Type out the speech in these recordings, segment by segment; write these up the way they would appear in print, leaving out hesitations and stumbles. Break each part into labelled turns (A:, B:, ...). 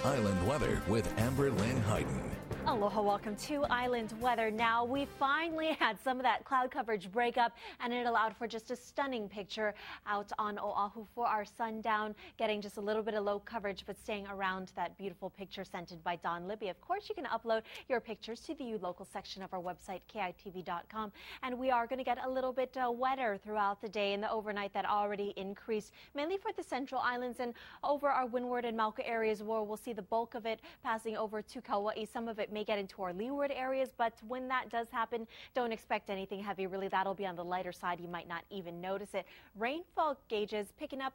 A: Island weather with Amber Lynn Hayden.
B: Aloha, welcome to Island Weather. Now, we finally had some of that cloud coverage break up, and it allowed for just a stunning picture out on Oahu for our sundown, getting just a little bit of low coverage, but staying around that beautiful picture sent by Don Libby. Of course, you can upload your pictures to the U Local section of our website, KITV.com, and we are going to get a little bit wetter throughout the day and the overnight. That already increased, mainly for the Central Islands and over our windward and Maui areas, where we'll see the bulk of it passing over to Kauai. Some of it may get into our leeward areas, but when that does happen, don't expect anything heavy. Really, that'll be on the lighter side. You might not even notice it. Rainfall gauges picking up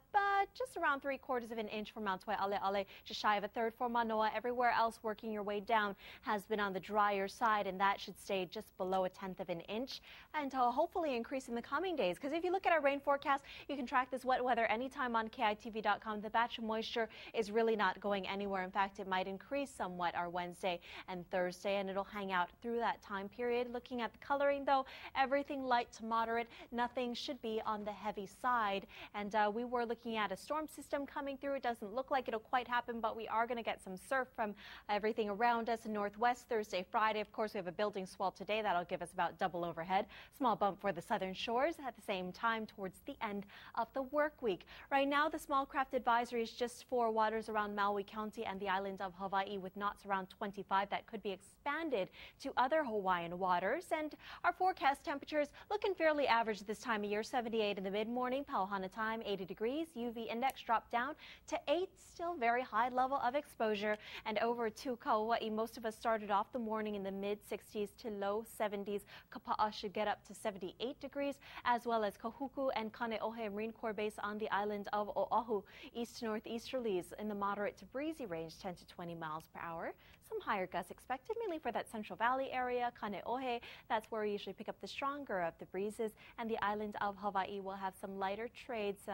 B: just around 3/4 of an inch for Maui Ale, just shy of a third for Manoa. Everywhere else working your way down has been on the drier side, and that should stay just below 1/10 of an inch, and hopefully increase in the coming days. Because if you look at our rain forecast, you can track this wet weather anytime on KITV.com. The batch of moisture is really not going anywhere. In fact, it might increase somewhat our Wednesday and Thursday, and it'll hang out through that time period. Looking at the coloring, though, everything light to moderate. Nothing should be on the heavy side. And we were looking at a storm system coming through. It doesn't look like it'll quite happen, but we are going to get some surf from everything around us in Northwest Thursday, Friday. Of course, we have a building swell today. That'll give us about double overhead. Small bump for the southern shores at the same time towards the end of the work week. Right now, the small craft advisory is just for waters around Maui County and the island of Hawaii, with knots around 25. That could be expanded to other Hawaiian waters. And our forecast temperatures looking fairly average this time of year. 78 in the mid-morning, Pauhana time 80 degrees. UV index dropped down to 8, still very high level of exposure. And over to Kauai, most of us started off the morning in the mid-60s to low 70s. Kapa'a should get up to 78 degrees, as well as Kahuku and Kaneohe Marine Corps Base on the island of Oahu. East to northeasterlies in the moderate to breezy range, 10 to 20 miles per hour. Some higher gusts expected, mainly for that Central Valley area. Kaneohe, that's where we usually pick up the stronger of the breezes. And the island of Hawaii will have some lighter trades,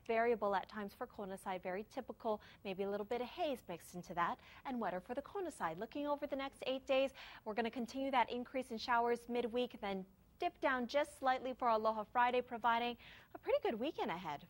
B: variable at times for Kona side, very typical. Maybe a little bit of haze mixed into that, and wetter for the Kona side. Looking over the next 8 days, we're going to continue that increase in showers midweek, then dip down just slightly for Aloha Friday, providing a pretty good weekend ahead.